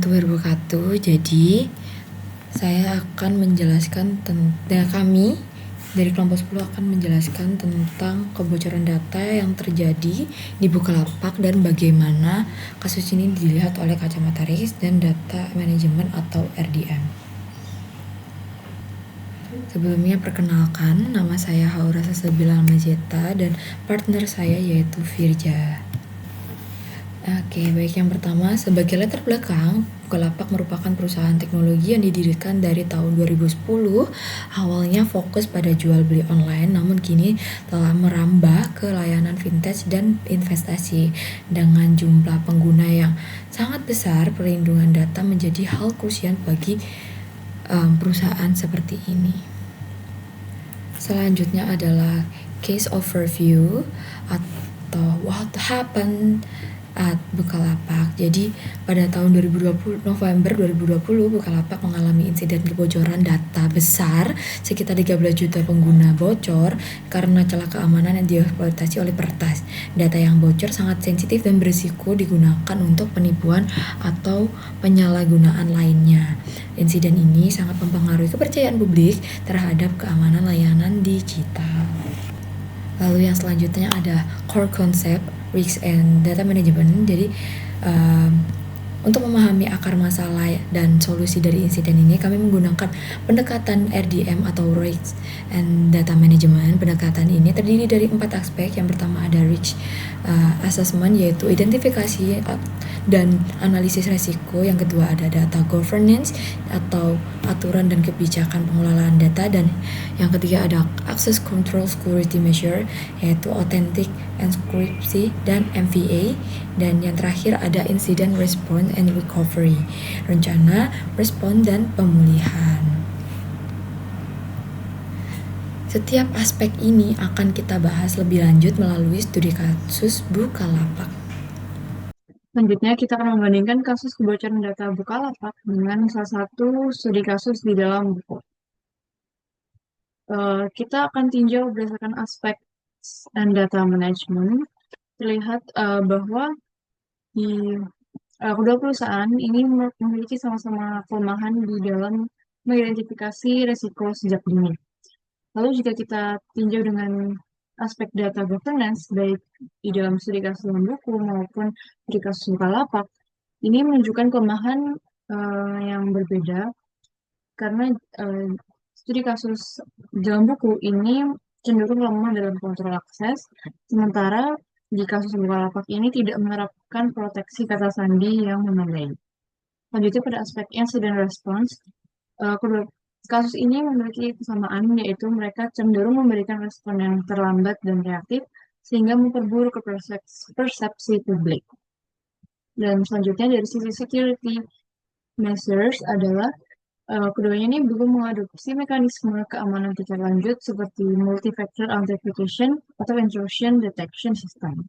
wabarakatuh. Jadi, saya akan menjelaskan kami dari kelompok 10 akan menjelaskan tentang kebocoran data yang terjadi di Bukalapak dan bagaimana kasus ini dilihat oleh kacamata risk dan data manajemen atau RDM. Sebelumnya perkenalkan, nama saya Haura Sasabila Majeta dan partner saya yaitu Firja. Oke, baik, yang pertama, sebagai latar belakang, Bukalapak merupakan perusahaan teknologi yang didirikan dari tahun 2010. Awalnya fokus pada jual beli online, namun kini telah merambah ke layanan vintage dan investasi. Dengan jumlah pengguna yang sangat besar, perlindungan data menjadi hal krusial bagi perusahaan seperti ini. Selanjutnya adalah case overview atau what happened at Bukalapak. Jadi pada tahun 2020, November 2020, Bukalapak mengalami insiden kebocoran data besar sekitar 13 juta pengguna bocor karena celah keamanan yang dieksploitasi oleh peretas. Data yang bocor sangat sensitif dan berisiko digunakan untuk penipuan atau penyalahgunaan lainnya. Insiden ini sangat mempengaruhi kepercayaan publik terhadap keamanan layanan digital. Lalu yang selanjutnya ada core concept, risk and data management. Jadi untuk memahami akar masalah dan solusi dari insiden ini, kami menggunakan pendekatan RDM atau Risk and Data Management. Pendekatan ini terdiri dari 4 aspek. Yang pertama ada risk assessment, yaitu identifikasi dan analisis resiko. Yang kedua ada data governance atau aturan dan kebijakan pengelolaan data. Dan yang ketiga ada access control security measure, yaitu authentic enkripsi dan MVA. Dan yang terakhir ada incident response and recovery, rencana, respon, dan pemulihan. Setiap aspek ini akan kita bahas lebih lanjut melalui studi kasus Bukalapak. Selanjutnya, kita akan membandingkan kasus kebocoran data Bukalapak dengan salah satu studi kasus di dalam buku. Kita akan tinjau berdasarkan aspek and data management. Terlihat bahwa di kedua perusahaan ini memiliki sama-sama kelemahan di dalam mengidentifikasi risiko sejak dini. Lalu jika kita tinjau dengan aspek data governance, baik di dalam studi kasus dalam buku maupun di kasus Bukalapak, ini menunjukkan kelemahan yang berbeda karena studi kasus dalam buku ini cenderung lemah dalam kontrol akses, sementara di kasus Bukalapak ini tidak menerapkan proteksi kata sandi yang memadai. Selanjutnya pada aspek incident response, kedua kasus ini memiliki kesamaan, yaitu mereka cenderung memberikan respon yang terlambat dan reaktif sehingga memperburuk persepsi publik. Dan selanjutnya dari sisi security measures adalah keduanya ini belum mengadopsi mekanisme keamanan tingkat lanjut seperti multi-factor authentication atau intrusion detection system.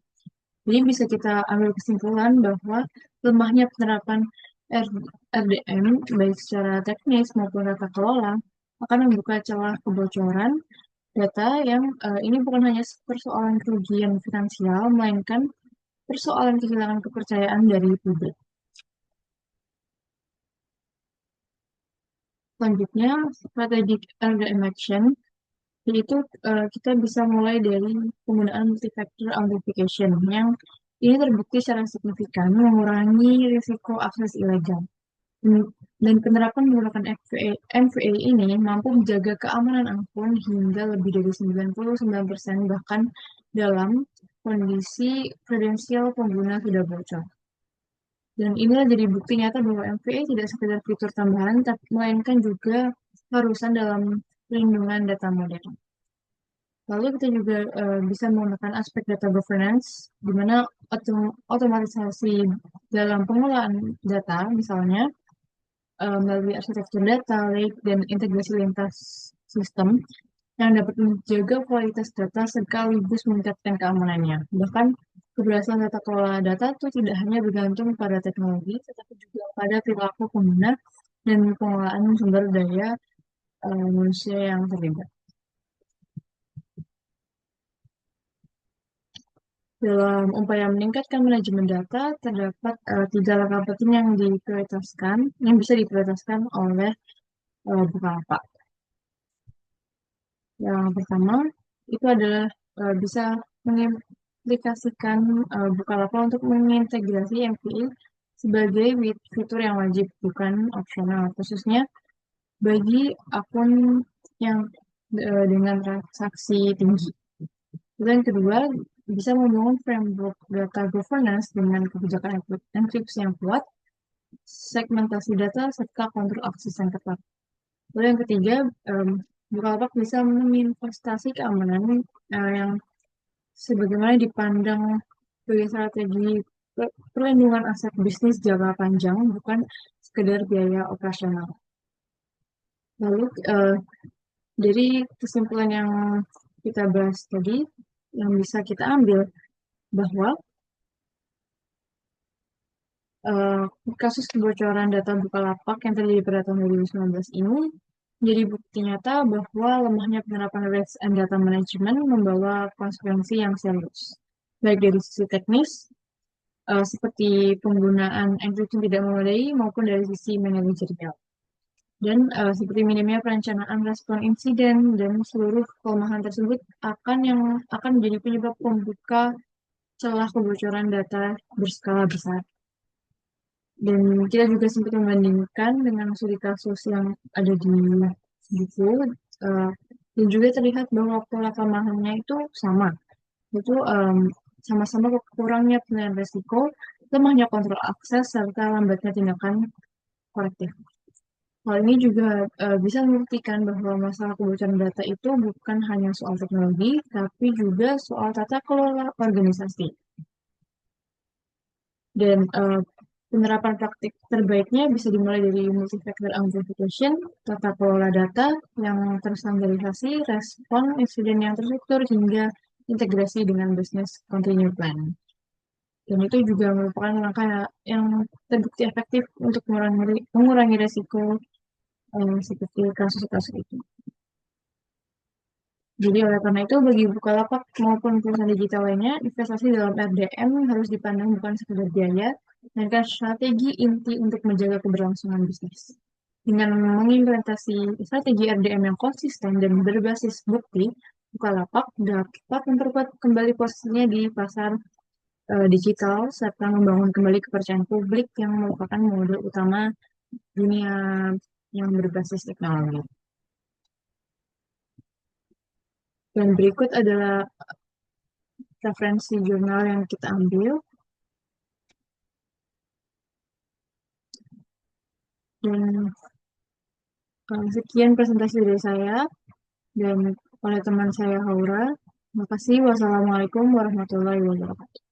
Jadi bisa kita ambil kesimpulan bahwa lemahnya penerapan RDM baik secara teknis maupun tata kelola akan membuka celah kebocoran data yang ini bukan hanya persoalan kerugian finansial, melainkan persoalan kehilangan kepercayaan dari publik. Selanjutnya, strategic RDM action, yaitu kita bisa mulai dari penggunaan multi-factor authentication yang ini terbukti secara signifikan mengurangi risiko akses ilegal. Dan penerapan menggunakan MVA ini mampu menjaga keamanan akun hingga lebih dari 99% bahkan dalam kondisi kredensial pengguna sudah bocor. Dan inilah jadi bukti nyata bahwa MVA tidak sekedar fitur tambahan, tapi melainkan juga harusan dalam perlindungan data modern. Lalu kita juga bisa menggunakan aspek data governance, di mana otomatisasi dalam pengelolaan data, misalnya melalui arsitektur data, lake, dan integrasi lintas sistem yang dapat menjaga kualitas data sekaligus meningkatkan keamanannya. Bahkan keberhasilan tata kelola data itu tidak hanya bergantung pada teknologi, tetapi juga pada perilaku pengguna dan pengelolaan sumber daya manusia yang terlibat. Dalam upaya meningkatkan manajemen data, terdapat tiga langkah penting yang diprioritaskan, yang bisa diprioritaskan oleh Bukalapak. Yang pertama, itu adalah bisa mengimplikasikan Bukalapak untuk mengintegrasi MPI sebagai fitur yang wajib, bukan opsional, khususnya bagi akun yang dengan transaksi tinggi. Lalu yang kedua, bisa membangun framework data governance dengan kebijakan enkripsi yang kuat, segmentasi data, serta kontrol akses yang ketat. Lalu yang ketiga, Bukalapak bisa menginvestasi keamanan yang sebagaimana dipandang sebagai strategi perlindungan aset bisnis jangka panjang, bukan sekedar biaya operasional. Lalu dari kesimpulan yang kita bahas tadi, yang bisa kita ambil bahwa eh, kasus kebocoran data Bukalapak yang terjadi pada tahun 2019 ini menjadi bukti nyata bahwa lemahnya penerapan risk and data management membawa konsekuensi yang serius, baik dari sisi teknis, seperti penggunaan encryption tidak memadai, maupun dari sisi manajerial. Dan seperti minimnya perencanaan respon insiden dan seluruh kelemahan tersebut akan menjadi penyebab pembuka celah kebocoran data berskala besar. Dan kita juga sempat membandingkan dengan studi kasus yang ada di buku, eh, dan juga terlihat bahwa pola kelemahannya itu sama, itu sama-sama kurangnya penilaian risiko, lemahnya kontrol akses, serta lambatnya tindakan korektif. Hal ini juga bisa membuktikan bahwa masalah kebocoran data itu bukan hanya soal teknologi, tapi juga soal tata kelola organisasi. Dan penerapan praktik terbaiknya bisa dimulai dari multi-factor authentication, tata kelola data yang terstandarisasi, respon insiden yang terstruktur, hingga integrasi dengan business continuity plan. Dan itu juga merupakan langkah yang terbukti efektif untuk mengurangi resiko seperti kasus-kasus itu. Jadi oleh karena itu, bagi Bukalapak maupun perusahaan digital lainnya, investasi dalam RDM harus dipandang bukan sekedar biaya, melainkan strategi inti untuk menjaga keberlangsungan bisnis. Dengan mengimplementasi strategi RDM yang konsisten dan berbasis bukti, Bukalapak dapat memperkuat kembali posisinya di pasar digital, serta membangun kembali kepercayaan publik yang merupakan modal utama dunia yang berbasis teknologi. Dan berikut adalah referensi jurnal yang kita ambil. Dan sekian presentasi dari saya dan oleh teman saya Haura. Terima kasih. Wassalamualaikum warahmatullahi wabarakatuh.